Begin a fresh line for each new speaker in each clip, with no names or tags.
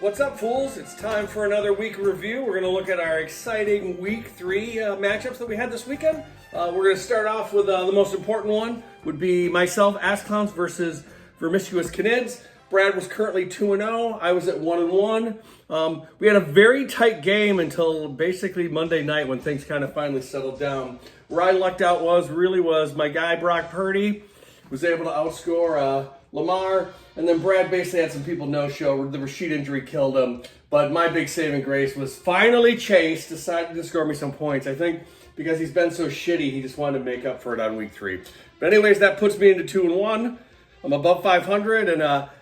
What's up, fools? It's time for another week review. We're going to look at our exciting week 3 matchups that we had this weekend. We're going to start off with the most important one, would be myself, Ass Clowns versus Vermiscuous Canids. Brad was currently 2-0. I was at 1-1. We had a very tight game until basically Monday night when things kind of finally settled down. Where I lucked out was my guy Brock Purdy was able to outscore Lamar, and then Brad basically had some people no-show. The Rashid injury killed him, but my big saving grace was finally Chase decided to score me some points. I think because he's been so shitty, he just wanted to make up for it on week 3. But anyways, that puts me into 2-1. I'm above 500, and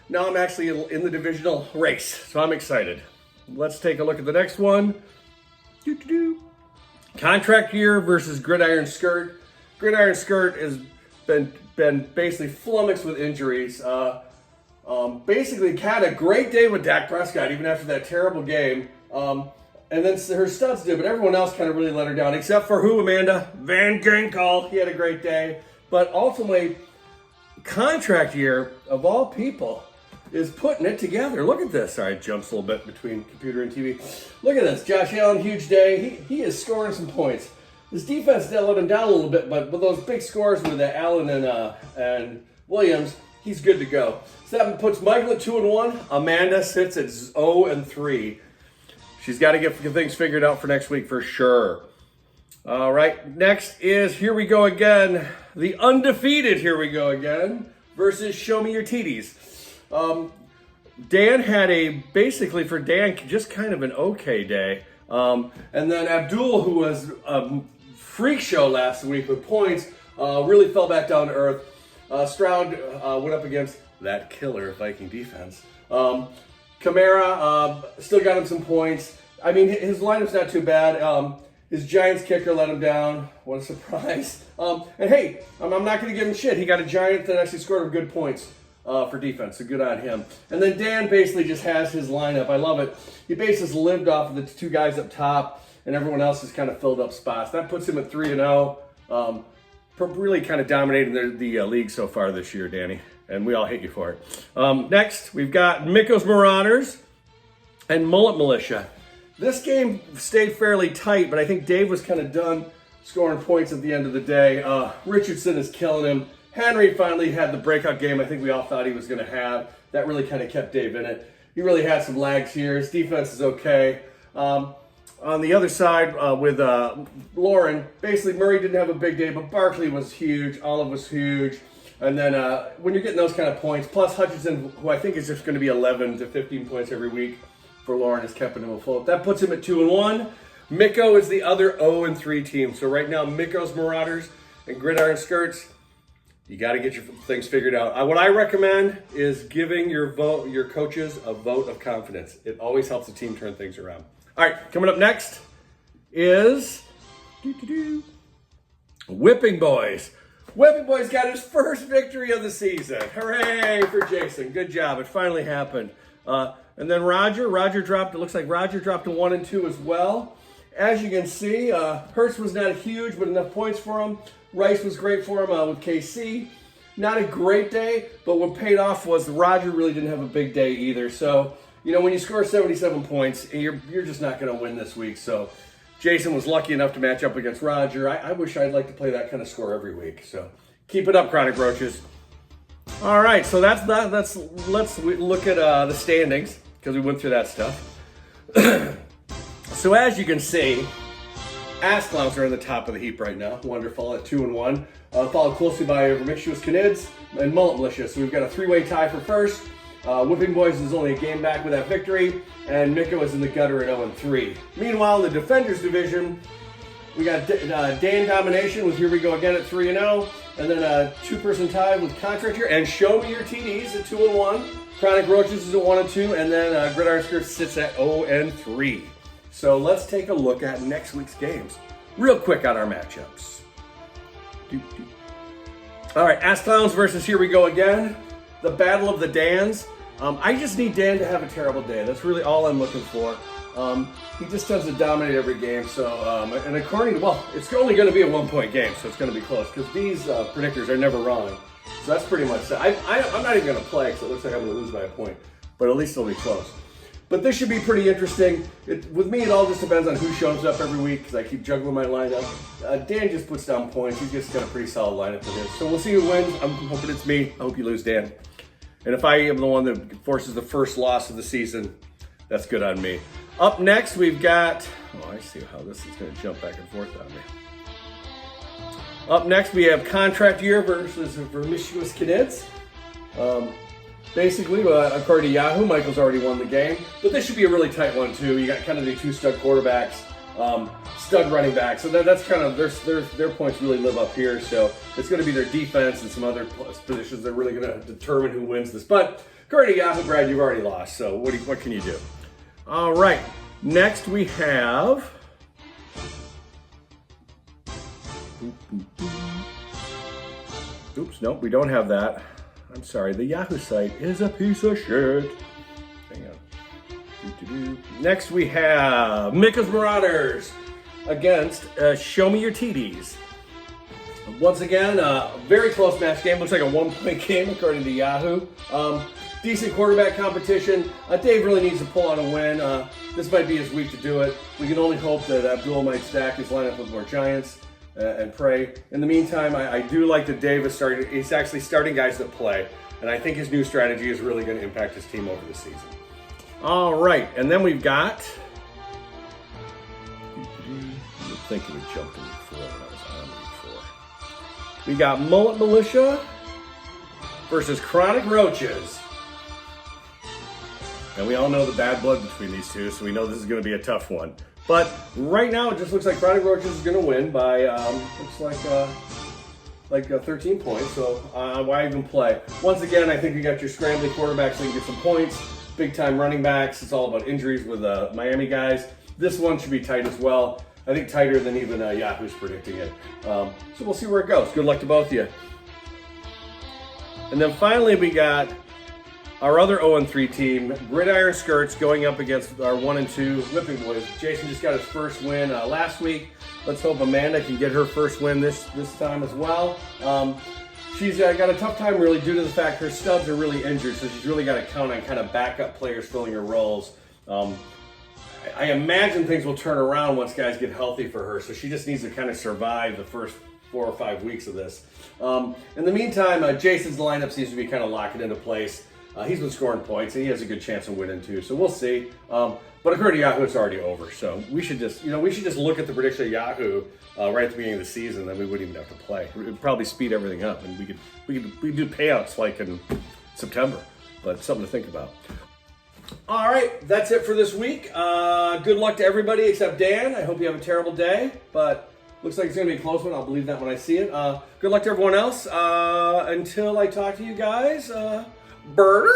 now I'm actually in the divisional race, so I'm excited. Let's take a look at the next one. Contract year versus Gridiron Skirt. Gridiron Skirt has been basically flummoxed with injuries. Basically had a great day with Dak Prescott, even after that terrible game. And then her studs did, but everyone else kind of really let her down, except for who, Amanda? Van Ginkel. He had a great day. But ultimately, contract year, of all people, is putting it together. Look at this. Sorry, it jumps a little bit between computer and TV. Look at this. Josh Allen, huge day. He is scoring some points. His defense did let him down a little bit, but with those big scores with Allen and Williams, he's good to go. So that puts Michael at 2-1. Amanda sits at 0-3. She's got to get things figured out for next week for sure. All right, next is Here We Go Again. The undefeated Here We Go Again versus Show Me Your Titties. Dan had basically for Dan, just kind of an okay day. And then Abdul, who was a freak show last week with points, really fell back down to earth. Stroud went up against that killer Viking defense. Kamara still got him some points. I mean, his lineup's not too bad. His Giants kicker let him down. What a surprise. And hey, I'm not going to give him shit. He got a Giant that actually scored him good points for defense, so good on him. And then Dan basically just has his lineup. I love it. He basically lived off of the two guys up top, and everyone else has kind of filled up spots. That puts him at 3-0. Really kind of dominating the league so far this year, Danny. And we all hate you for it. Next, we've got Mikos Marauders and Mullet Militia. This game stayed fairly tight, but I think Dave was kind of done scoring points at the end of the day. Richardson is killing him. Henry finally had the breakout game I think we all thought he was going to have. That really kind of kept Dave in it. He really had some lags here. His defense is okay. On the other side with Lauren, basically Murray didn't have a big day, but Barkley was huge. Olive was huge. And then when you're getting those kind of points, plus Hutchinson, who I think is just going to be 11 to 15 points every week for Lauren, is keeping him afloat. That puts him at 2-1. Mikko is the other 0-3 team. So right now, Mikko's Marauders and Gridiron Skirts, you got to get your things figured out. What I recommend is giving your coaches a vote of confidence. It always helps the team turn things around. All right, coming up next is Whipping Boys. Whipping Boys got his first victory of the season. Hooray for Jason. Good job. It finally happened. And then Roger dropped, it looks like Roger dropped to 1-2 as well. As you can see, Hurts was not huge, but enough points for him. Rice was great for him with KC. Not a great day, but what paid off was Roger really didn't have a big day either. So, you know, when you score 77 points, you're just not going to win this week. So Jason was lucky enough to match up against Roger. I wish I'd like to play that kind of score every week. So keep it up, Chronic Roaches. All right, so let's look at the standings, because we went through that stuff. So as you can see, Ass Clowns are in the top of the heap right now. Wonderful at 2-1. Followed closely by Vermiscuous Canids and Mullet Militia. So we've got a 3-way tie for first. Whipping Boys is only a game back with that victory. And Mikko is in the gutter at 0-3. Meanwhile, in the Defenders division, we got Dan Domination with Here We Go Again at 3-0. And then a 2-person tie with Contract Year and Show Me Your TDs at 2-1. Chronic Roaches is at 1-2. And then Gridiron Skirts sits at 0-3. So let's take a look at next week's games. Real quick on our matchups. All right, Ass Clowns versus Here We Go Again. The Battle of the Dans. I just need Dan to have a terrible day. That's really all I'm looking for. He just tends to dominate every game. So, and according to, well, it's only going to be a 1-point game, so it's going to be close because these predictors are never wrong. So that's pretty much it. I'm not even going to play because it looks like I'm going to lose by a point, but at least it'll be close. But this should be pretty interesting. With me, it all just depends on who shows up every week because I keep juggling my lineup. Dan just puts down points. He's just got a pretty solid lineup for this. So we'll see who wins. I'm hoping it's me. I hope you lose, Dan. And if I am the one that forces the first loss of the season, that's good on me. Up next, we've got... Oh, I see how this is going to jump back and forth on me. Up next, we have contract year versus Vermicious Kids. Basically, according to Yahoo, Michael's already won the game. But this should be a really tight one, too. You got kind of the two stud quarterbacks, stud running backs. So that's kind of, their points really live up here. So it's going to be their defense and some other positions that are really going to determine who wins this. But according to Yahoo, Brad, you've already lost. So what can you do? All right. Next, we have... Oops, nope, we don't have that. I'm sorry, the Yahoo site is a piece of shit. Hang on. Next, we have Mika's Marauders against Show Me Your TDs. Once again, a very close match game. Looks like a 1-point game according to Yahoo. Decent quarterback competition. Dave really needs to pull out a win. This might be his week to do it. We can only hope that Abdul might stack his lineup with more Giants and pray. In the meantime, I do like that Dave is starting. He's actually starting guys that play, and I think his new strategy is really going to impact his team over the season. All right, and then we've got. You'd think it would jump to week 4 when I was on week 4. We got Mullet Militia versus Chronic Roaches. And we all know the bad blood between these two, so we know this is going to be a tough one. But right now, it just looks like Chronic Roaches is going to win by, looks like 13 points. So why even play? Once again, I think you got your scrambling quarterbacks so you can get some points. Big-time running backs. It's all about injuries with Miami guys. This one should be tight as well. I think tighter than even Yahoo's predicting it. So we'll see where it goes. Good luck to both of you. And then finally, we got our other 0-3 team, Gridiron Skirts, going up against our 1-2 Whipping Boys. Jason just got his first win last week. Let's hope Amanda can get her first win this time as well. She's got a tough time really due to the fact her studs are really injured, so she's really got to count on kind of backup players filling her roles. I imagine things will turn around once guys get healthy for her, so she just needs to kind of survive the first 4 or 5 weeks of this. In the meantime, Jason's lineup seems to be kind of locking into place. He's been scoring points, and he has a good chance of winning too. So we'll see. But according to Yahoo, it's already over. So we should just look at the prediction of Yahoo right at the beginning of the season. Then we wouldn't even have to play. It would probably speed everything up, and we could do payouts like in September. But something to think about. All right, that's it for this week. Good luck to everybody except Dan. I hope you have a terrible day, but looks like it's going to be a close one. I'll believe that when I see it. Good luck to everyone else. Until I talk to you guys. Burger.